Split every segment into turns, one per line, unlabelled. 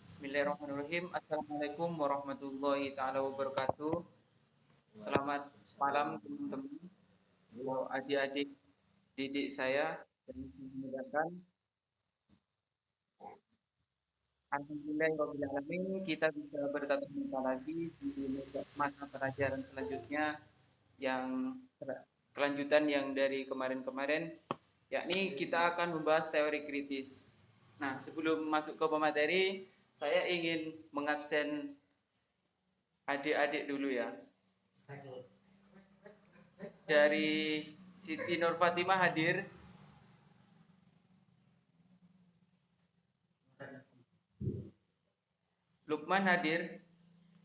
Bismillahirrahmanirrahim. Assalamualaikum warahmatullahi taala wabarakatuh. Selamat malam teman-teman, adik-adik didik saya yang mendengarkan. Alhamdulillahirobbilalamin, kita bisa bertatap muka lagi di mata pelajaran selanjutnya yang kelanjutan yang dari kemarin-kemarin, yakni kita akan membahas teori kritis. Nah, sebelum masuk ke pemateri, saya ingin mengabsen adik-adik dulu ya. Dari Siti Nur Fatimah hadir. Lukman hadir.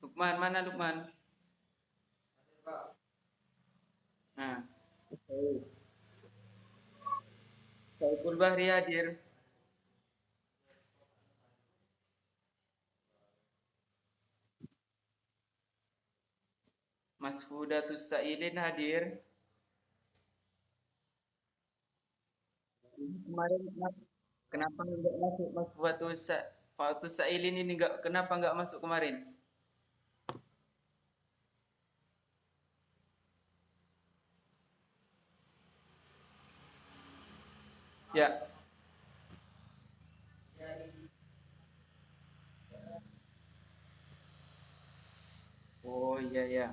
Lukman, mana Lukman? Nah, Saiful Bahri hadir. Mas Fudatus Sailin hadir. Kemarin kenapa nggak masuk Mas Fudatus Sailin ini kenapa nggak masuk kemarin? Ya. Oh iya ya.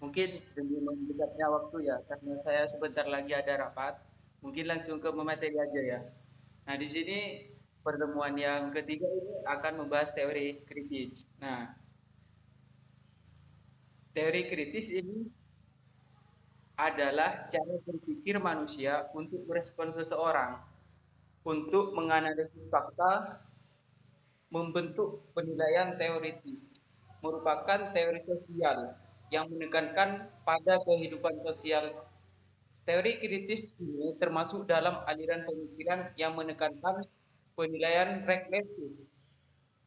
Mungkin demi mendekatnya waktu ya, karena saya sebentar lagi ada rapat. Mungkin langsung ke materi aja ya. Nah, di sini pertemuan yang ketiga ini akan membahas teori kritis. Nah, teori kritis ini adalah cara berpikir manusia untuk merespon seseorang, untuk menganalisis fakta, membentuk penilaian teoritis, merupakan teori sosial yang menekankan pada kehidupan sosial. Teori kritis ini termasuk dalam aliran pemikiran yang menekankan penilaian refleksif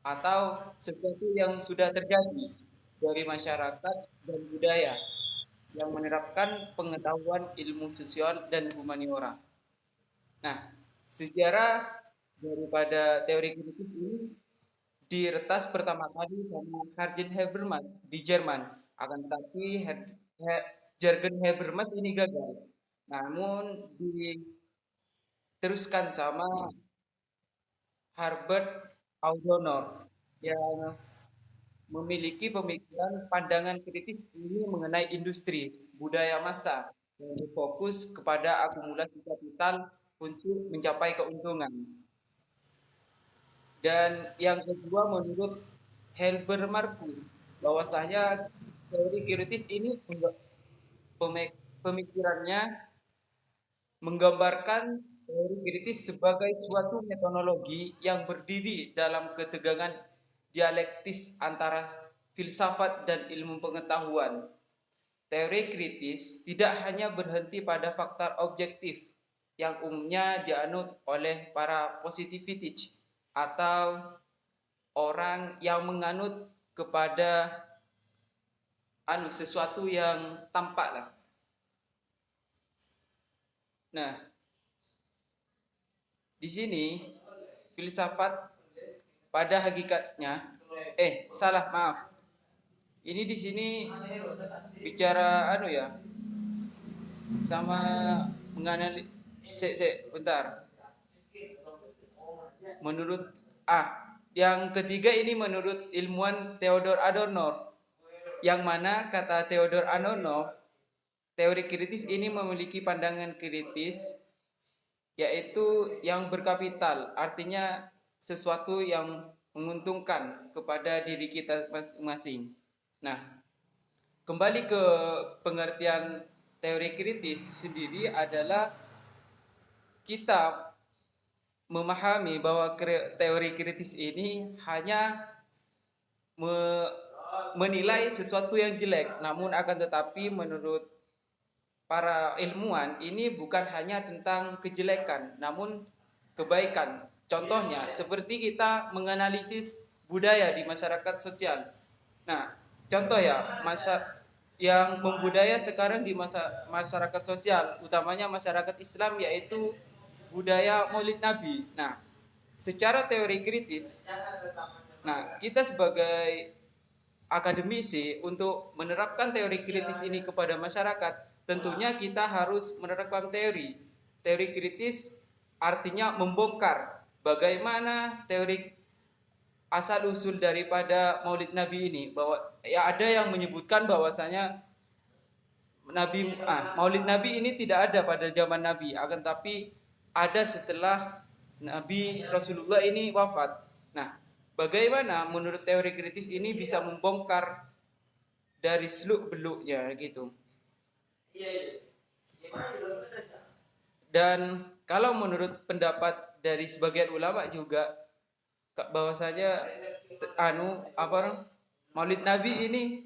atau sesuatu yang sudah terjadi dari masyarakat dan budaya yang menerapkan pengetahuan ilmu sosial dan humaniora. Nah, sejarah daripada teori kritis ini diretas pertama kali sama Jürgen Habermas di Jerman. Akan tetapi Jürgen Habermas ini gagal. Namun diteruskan sama Herbert Audonor yang memiliki pemikiran pandangan kritis ini mengenai industri, budaya massa, yang berfokus kepada akumulasi kapital untuk mencapai keuntungan. Dan yang kedua menurut Helber Markus, bahwasanya teori kritis ini pemikirannya menggambarkan teori kritis sebagai suatu metodologi yang berdiri dalam ketegangan dialektis antara filsafat dan ilmu pengetahuan. Teori kritis tidak hanya berhenti pada faktor objektif yang umumnya dianut oleh para positivitis atau orang yang menganut kepada sesuatu yang tampak lah. Nah, di sini filsafat pada hakikatnya salah, maaf. Ini di sini bicara ya, sama menganalisis bentar. Menurut yang ketiga ini menurut ilmuwan Theodor Adorno, yang mana kata Theodor Adorno, teori kritis ini memiliki pandangan kritis yaitu yang berkapital, artinya sesuatu yang menguntungkan kepada diri kita masing-masing. Nah, kembali ke pengertian teori kritis sendiri adalah kita memahami bahwa teori kritis ini hanya menilai sesuatu yang jelek, namun akan tetapi menurut para ilmuwan ini bukan hanya tentang kejelekan, namun kebaikan. Contohnya seperti kita menganalisis budaya di masyarakat sosial. Nah, contoh ya, yang membudaya sekarang di masyarakat sosial, utamanya masyarakat Islam, yaitu budaya Maulid Nabi. Nah, secara teori kritis Nah, kita sebagai akademisi untuk menerapkan teori kritis ini kepada masyarakat, tentunya kita harus menerapkan teori. Teori kritis artinya membongkar bagaimana teori asal usul daripada Maulid Nabi ini, bahwa ya ada yang menyebutkan bahwasanya Maulid Nabi ini tidak ada pada zaman Nabi, akan tapi ada setelah Nabi Rasulullah ini wafat. Nah, bagaimana menurut teori kritis ini bisa membongkar dari seluk beluknya gitu. Dan kalau menurut pendapat dari sebagian ulama juga bahwasanya Maulid Nabi ini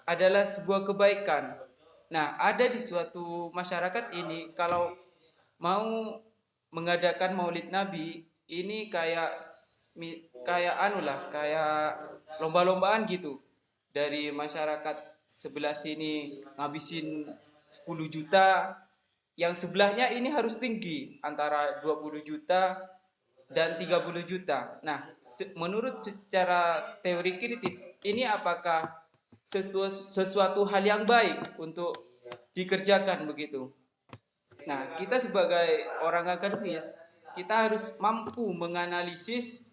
adalah sebuah kebaikan. Nah, ada di suatu masyarakat ini kalau mau mengadakan Maulid Nabi ini kayak lomba-lombaan gitu. Dari masyarakat sebelah sini ngabisin 10 juta, yang sebelahnya ini harus tinggi antara 20 juta dan 30 juta. Nah, menurut secara teori kritis, ini apakah sesuatu hal yang baik untuk dikerjakan begitu? Nah, kita sebagai orang akademis, kita harus mampu menganalisis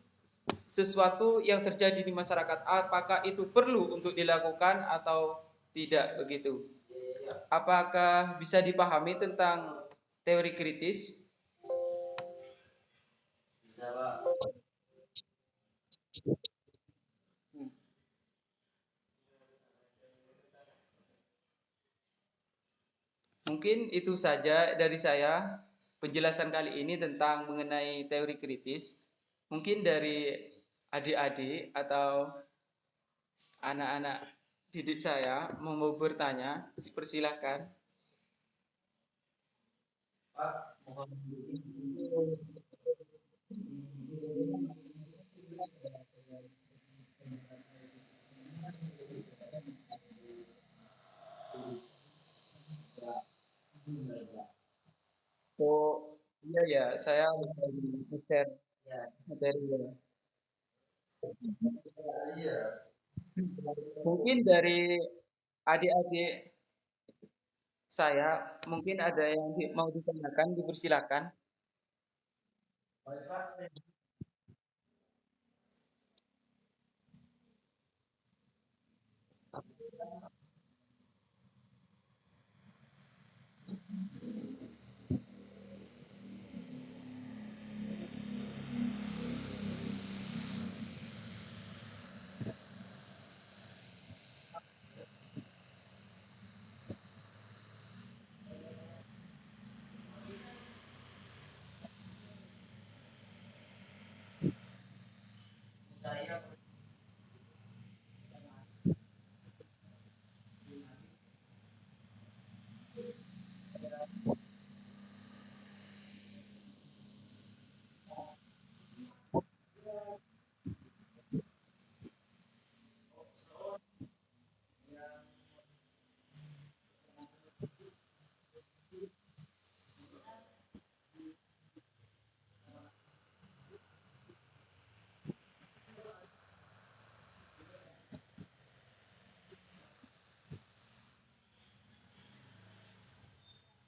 sesuatu yang terjadi di masyarakat, apakah itu perlu untuk dilakukan atau tidak begitu. Apakah bisa dipahami tentang teori kritis? Mungkin itu saja dari saya penjelasan kali ini tentang mengenai teori kritis. Mungkin dari adik-adik atau anak-anak didik saya mau bertanya, persilahkan. Oh, iya ya, saya share materi ya. Mungkin dari adik-adik saya, mungkin ada yang mau ditanyakan, dipersilakan.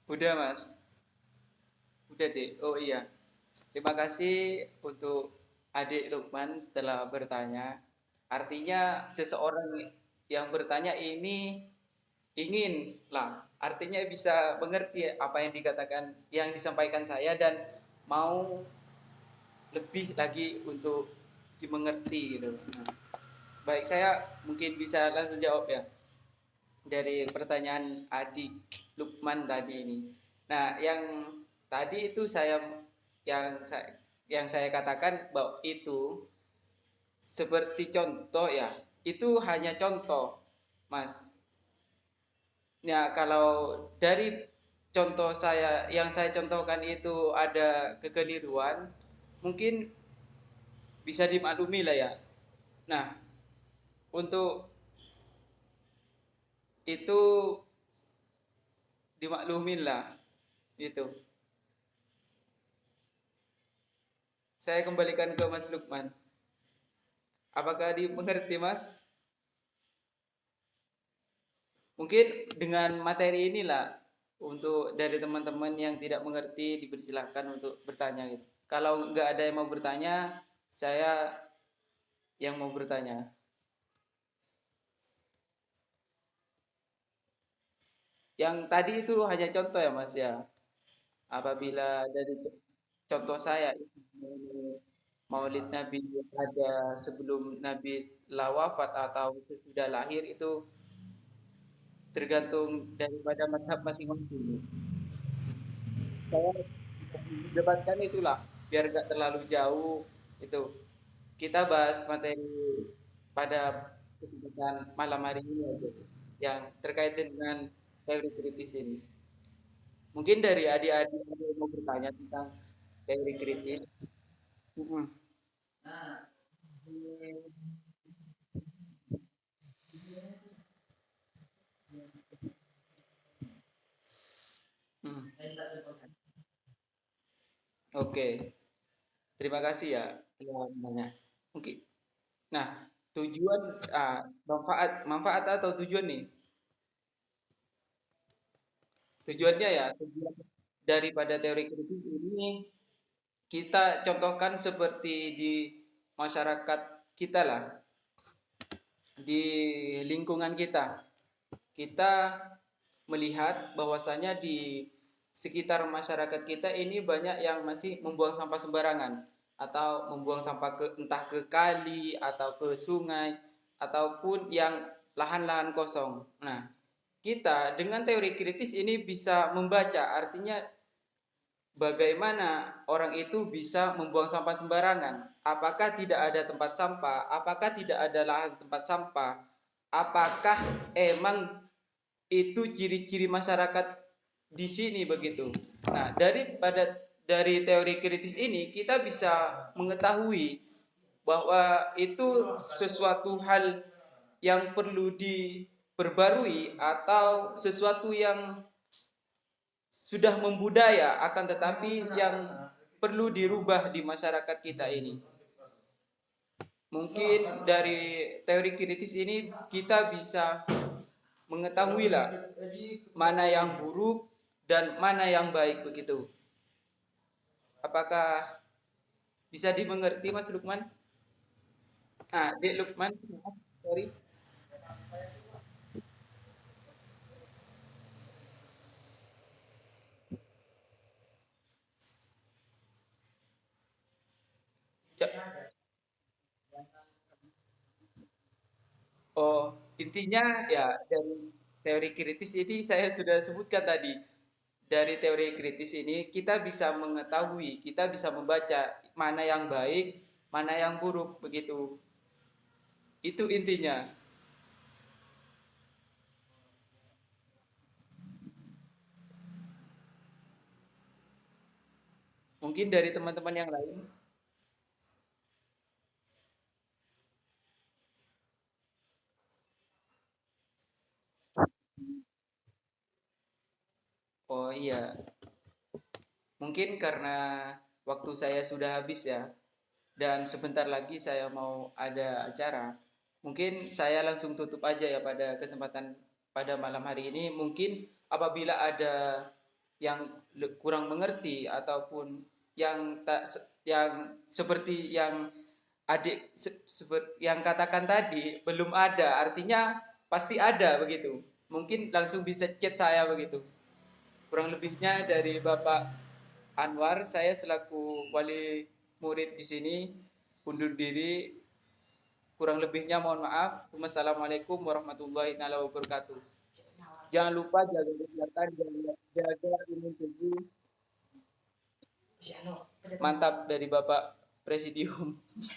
Udah, Mas. Udah deh. Oh iya. Terima kasih untuk adik Lukman setelah bertanya. Artinya seseorang yang bertanya ini ingin lah, artinya bisa mengerti apa yang dikatakan, yang disampaikan saya dan mau lebih lagi untuk dimengerti gitu. Nah, baik, saya mungkin bisa langsung jawab ya dari pertanyaan adik Lukman tadi ini. Nah, yang tadi itu yang saya yang saya katakan bahwa itu seperti contoh ya, itu hanya contoh, Mas. Ya, kalau dari contoh saya yang saya contohkan itu ada kekeliruan, mungkin bisa dimaklumi lah ya. Nah, untuk itu dimaklumin lah itu. Saya kembalikan ke Mas Lukman. Apakah dimengerti, Mas? Mungkin dengan materi inilah untuk dari teman-teman yang tidak mengerti dipersilahkan untuk bertanya gitu. Kalau nggak ada yang mau bertanya, saya yang mau bertanya. Yang tadi itu hanya contoh ya Mas ya. Apabila dari contoh saya Maulid Nabi ada sebelum Nabi wafat atau sudah lahir itu tergantung daripada mazhab masing-masing. Saya debatkan itulah biar gak terlalu jauh itu. Kita bahas materi pada kesempatan malam hari ini aja yang terkait dengan teori kritis ini. Mungkin dari adik-adik ada yang mau bertanya tentang teori kritis. Mm-mm. Mm. Oke, terima kasih ya yang nanya. Oke. Nah, tujuan manfaat atau tujuan nih? Tujuannya ya, tujuan daripada teori kritis ini kita contohkan seperti di masyarakat kita lah, di lingkungan kita. Kita melihat bahwasanya di sekitar masyarakat kita ini banyak yang masih membuang sampah sembarangan atau membuang sampah ke entah ke kali atau ke sungai ataupun yang lahan-lahan kosong. Nah, kita dengan teori kritis ini bisa membaca artinya bagaimana orang itu bisa membuang sampah sembarangan? Apakah tidak ada tempat sampah? Apakah tidak ada lahan tempat sampah? Apakah emang itu ciri-ciri masyarakat di sini begitu? Nah, dari teori kritis ini kita bisa mengetahui bahwa itu sesuatu hal yang perlu diperbarui atau sesuatu yang sudah membudaya akan tetapi yang perlu dirubah di masyarakat kita ini. Mungkin dari teori kritis ini kita bisa mengetahui lah mana yang buruk dan mana yang baik begitu. Apakah bisa dimengerti Mas Lukman? Ah, Dek Lukman, sorry. Oh, intinya ya dari teori kritis ini saya sudah sebutkan tadi. Dari teori kritis ini kita bisa mengetahui, kita bisa membaca mana yang baik, mana yang buruk begitu. Itu intinya. Mungkin dari teman-teman yang lain. Oh iya, mungkin karena waktu saya sudah habis ya. Dan sebentar lagi saya mau ada acara. Mungkin saya langsung tutup aja ya pada kesempatan pada malam hari ini. Mungkin apabila ada yang kurang mengerti ataupun yang tak yang seperti yang yang katakan tadi belum ada, artinya pasti ada begitu. Mungkin langsung bisa chat saya begitu. Kurang lebihnya dari Bapak Anwar, saya selaku wali murid di sini undur diri. Kurang lebihnya mohon maaf. Wassalamualaikum warahmatullahi wabarakatuh. Jangan lupa jaga kesehatan, jaga imun tubuh. Mantap dari Bapak Presidium.